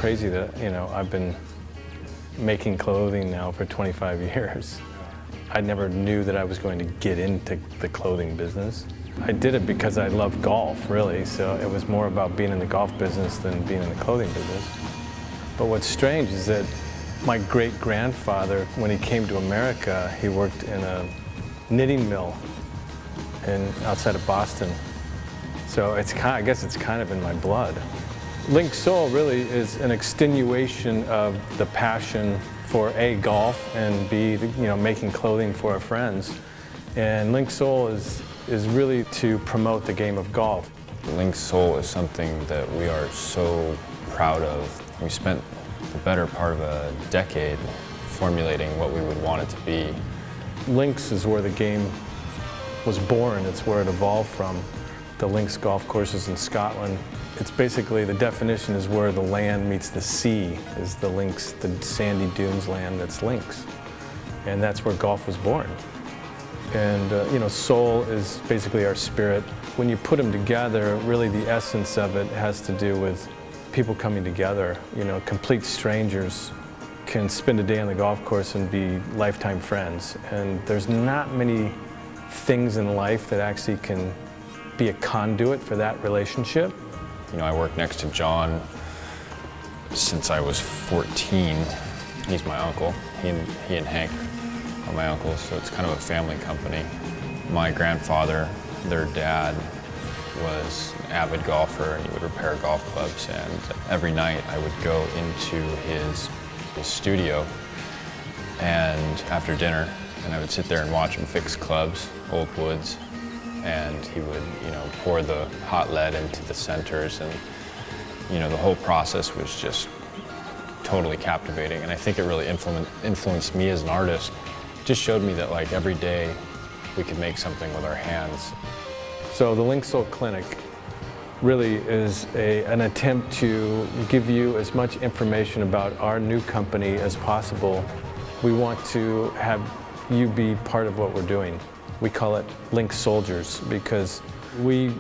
crazy that, I've been making clothing now for 25 years. I never knew that I was going to get into the clothing business. I did it because I love golf, really, so it was more about being in the golf business than being in the clothing business. But what's strange is that my great-grandfather, when he came to America, he worked in a knitting mill outside of Boston. So I guess it's kind of in my blood. Linksoul really is an extenuation of the passion for A, golf, and B, making clothing for our friends. And Linksoul is really to promote the game of golf. Linksoul is something that we are so proud of. We spent the better part of a decade formulating what we would want it to be. Links is where the game was born. It's where it evolved from. The links golf courses in Scotland. It's basically, the definition is where the land meets the sea, is the links, the sandy dunes land that's links. And that's where golf was born. And soul is basically our spirit. When you put them together, really the essence of it has to do with people coming together. Complete strangers can spend a day on the golf course and be lifetime friends. And there's not many things in life that actually can be a conduit for that relationship. I work next to John since I was 14. He's my uncle. He and Hank are my uncles, so it's kind of a family company. My grandfather, their dad, was an avid golfer, and he would repair golf clubs, and every night I would go into his studio and after dinner, and I would sit there and watch him fix clubs, old woods, and he would, pour the hot lead into the centers, and, the whole process was just totally captivating, and I think it really influenced me as an artist. It just showed me that, every day we could make something with our hands. So the Linksoul Clinic really is an attempt to give you as much information about our new company as possible. We want to have you be part of what we're doing. We call it Link Soldiers because we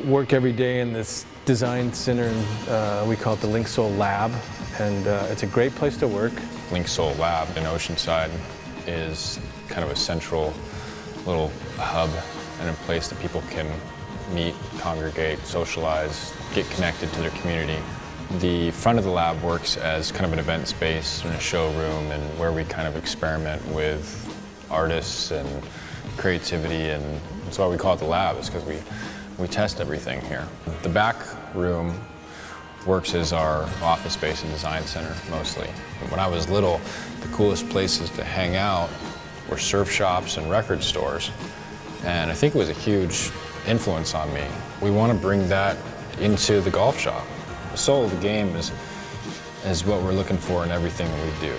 work every day in this design center, and we call it the Linksoul Lab, and it's a great place to work. Linksoul Lab in Oceanside is kind of a central little hub and a place that people can meet, congregate, socialize, get connected to their community. The front of the lab works as kind of an event space and a showroom, and where we kind of experiment with artists and creativity, and that's why we call it the lab, is because we test everything here. The back room works as our office space and design center, mostly. When I was little, the coolest places to hang out were surf shops and record stores, and I think it was a huge influence on me. We want to bring that into the golf shop. The soul of the game is what we're looking for in everything that we do.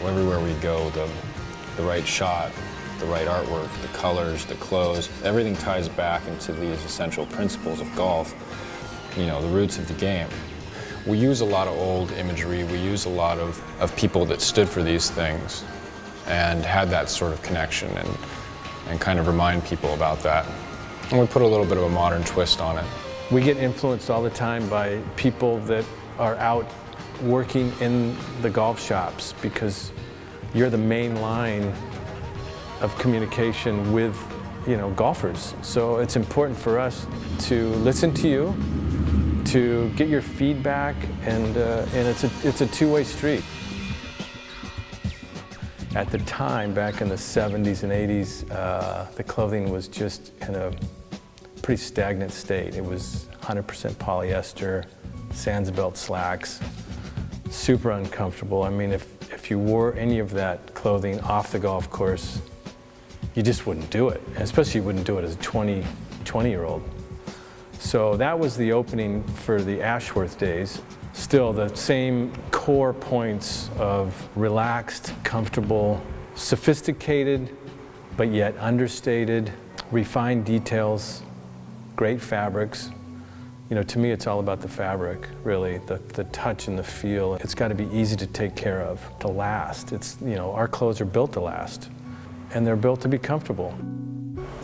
Everywhere we go, the right shot, the right artwork, the colors, the clothes, everything ties back into these essential principles of golf, the roots of the game. We use a lot of old imagery, we use a lot of people that stood for these things and had that sort of connection, and kind of remind people about that. And we put a little bit of a modern twist on it. We get influenced all the time by people that are out working in the golf shops, because you're the main line of communication with, golfers. So it's important for us to listen to you, to get your feedback, and it's a two-way street. At the time, back in the 70s and 80s, the clothing was just in a pretty stagnant state. It was 100% polyester, Sandsbelt slacks, super uncomfortable. I mean, if you wore any of that clothing off the golf course, you just wouldn't do it. And especially you wouldn't do it as a 20-year-old. So that was the opening for the Ashworth days. Still the same core points of relaxed, comfortable, sophisticated, but yet understated, refined details, great fabrics. To me, it's all about the fabric, really, the touch and the feel. It's got to be easy to take care of, to last. Our clothes are built to last, and they're built to be comfortable.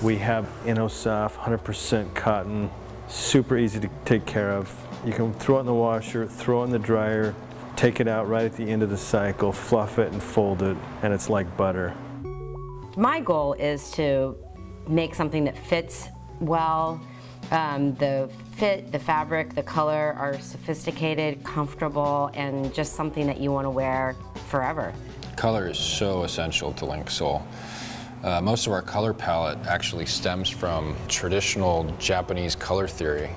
We have InnoSoft, 100% cotton, super easy to take care of. You can throw it in the washer, throw it in the dryer, take it out right at the end of the cycle, fluff it and fold it, and it's like butter. My goal is to make something that fits well. The fit, the fabric, the color are sophisticated, comfortable, and just something that you want to wear forever. Color is so essential to Linksoul. Most of our color palette actually stems from traditional Japanese color theory,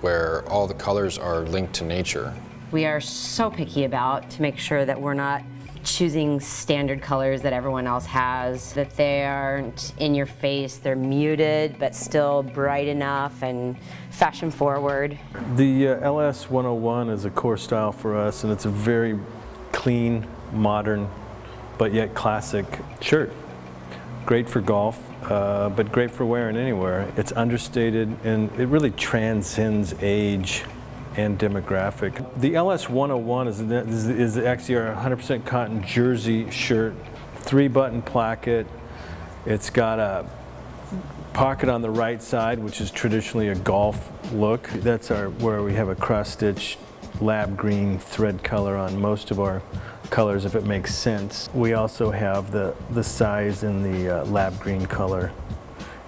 where all the colors are linked to nature. We are so picky about to make sure that we're not choosing standard colors that everyone else has, that they aren't in your face, they're muted but still bright enough and fashion forward. The LS 101 is a core style for us, and it's a very clean, modern, but yet classic shirt. Great for golf, but great for wearing anywhere. It's understated and it really transcends age and demographic. The LS 101 is actually our 100% cotton jersey shirt, 3-button placket. It's got a pocket on the right side, which is traditionally a golf look. That's where we have a cross-stitch lab green thread color on most of our colors, if it makes sense. We also have the size in the lab green color,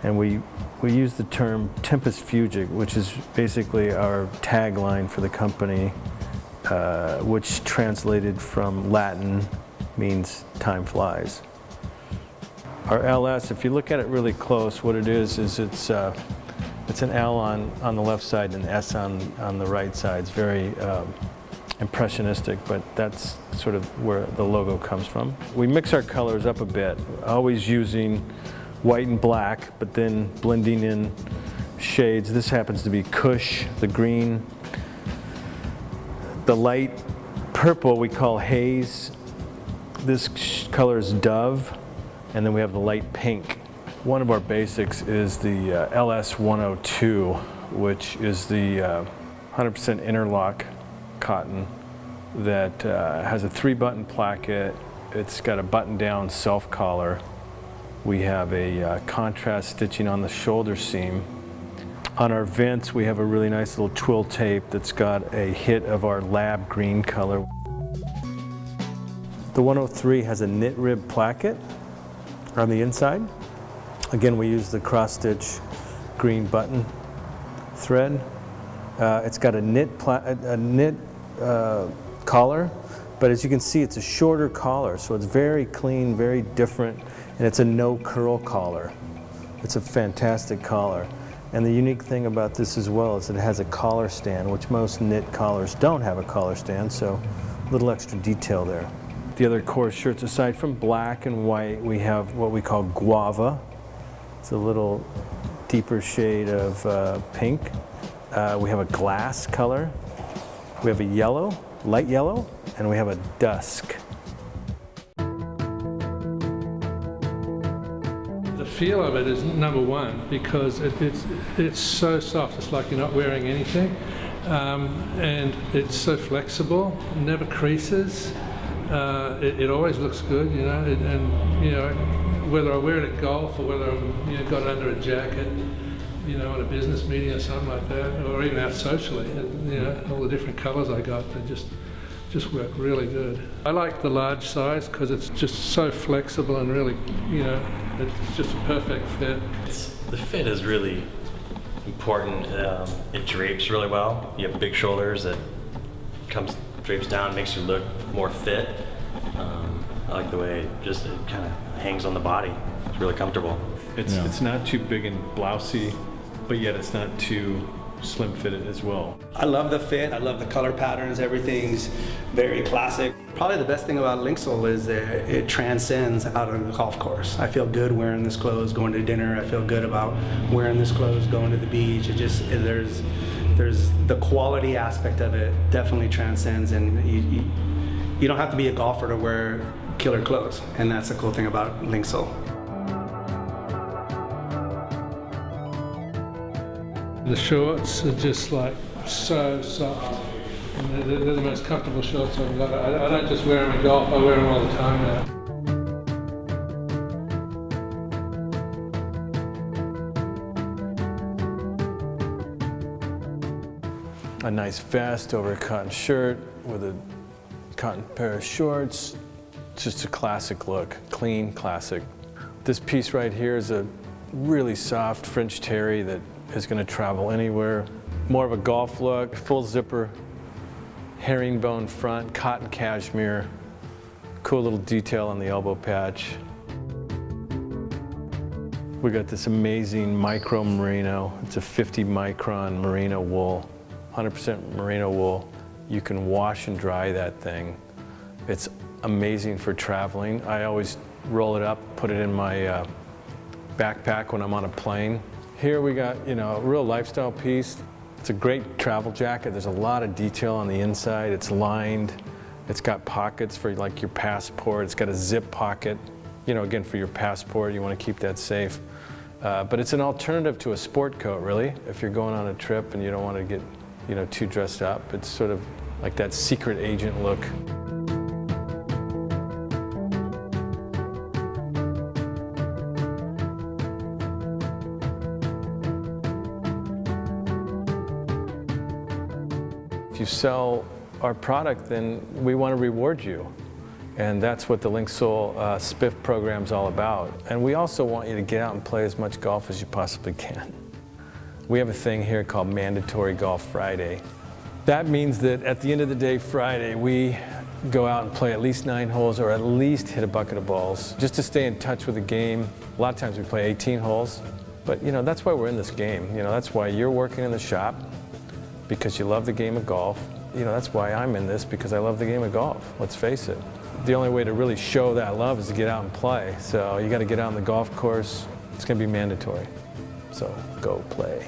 and we use the term Tempus Fugit, which is basically our tagline for the company, which translated from Latin means time flies. Our LS, if you look at it really close, what it is it's an L on the left side and an S on the right side. It's very impressionistic, but that's sort of where the logo comes from. We mix our colors up a bit, always using white and black, but then blending in shades. This happens to be Kush, the green. The light purple we call Haze. This color is Dove, and then we have the light pink. One of our basics is the LS 102, which is the 100% interlock cotton that has a 3-button placket. It's got a button-down self-collar. We have a contrast stitching on the shoulder seam. On our vents, we have a really nice little twill tape that's got a hit of our lab green color. The 103 has a knit rib placket on the inside. Again, we use the cross-stitch green button thread. It's got a knit collar, but as you can see, it's a shorter collar, so it's very clean, very different. And it's a no curl collar. It's a fantastic collar. And the unique thing about this as well is that it has a collar stand, which most knit collars don't have a collar stand, so a little extra detail there. The other core shirts, aside from black and white, we have what we call Guava. It's a little deeper shade of pink. We have a glass color. We have a yellow, light yellow, and we have a dusk. The feel of it is number one because it's so soft. It's like you're not wearing anything, and it's so flexible. Never creases. It always looks good, you know. And you know, whether I wear it at golf or whether I've got it under a jacket, you know, at a business meeting or something like that, or even out socially. You know, all the different colours I got, they just work really good. I like the large size because it's just so flexible and really, you know, it's just a perfect fit. The fit is really important. It drapes really well. You have big shoulders that drapes down, makes you look more fit. I like the way it kind of hangs on the body. It's really comfortable. It's not too big and blousy, but yet it's not too slim fitted as well. I love the fit, I love the color patterns, everything's very classic. Probably the best thing about Linksoul is that it transcends out on the golf course. I feel good wearing this clothes going to dinner, I feel good about wearing this clothes going to the beach. There's the quality aspect of it definitely transcends, and you don't have to be a golfer to wear killer clothes, and that's the cool thing about Linksoul. The shorts are just like so soft. And they're the most comfortable shorts I've got. I don't just wear them in golf, I wear them all the time now. A nice vest over a cotton shirt with a cotton pair of shorts. Just a classic look, clean, classic. This piece right here is a really soft French terry that is going to travel anywhere. More of a golf look, full zipper, herringbone front, cotton cashmere, cool little detail on the elbow patch. We got this amazing micro merino. It's a 50 micron merino wool, 100% merino wool. You can wash and dry that thing. It's amazing for traveling. I always roll it up, put it in my backpack when I'm on a plane. Here we got, a real lifestyle piece. It's a great travel jacket. There's a lot of detail on the inside. It's lined. It's got pockets for like your passport. It's got a zip pocket. Again, for your passport, you want to keep that safe. But it's an alternative to a sport coat, really. If you're going on a trip and you don't want to get, too dressed up, it's sort of like that secret agent look. If you sell our product, then we want to reward you. And that's what the Linksoul Spiff program is all about. And we also want you to get out and play as much golf as you possibly can. We have a thing here called Mandatory Golf Friday. That means that at the end of the day, Friday, we go out and play at least 9 holes or at least hit a bucket of balls, just to stay in touch with the game. A lot of times we play 18 holes, but that's why we're in this game. That's why you're working in the shop, because you love the game of golf. That's why I'm in this, because I love the game of golf, let's face it. The only way to really show that love is to get out and play. So you got to get out on the golf course. It's going to be mandatory. So go play.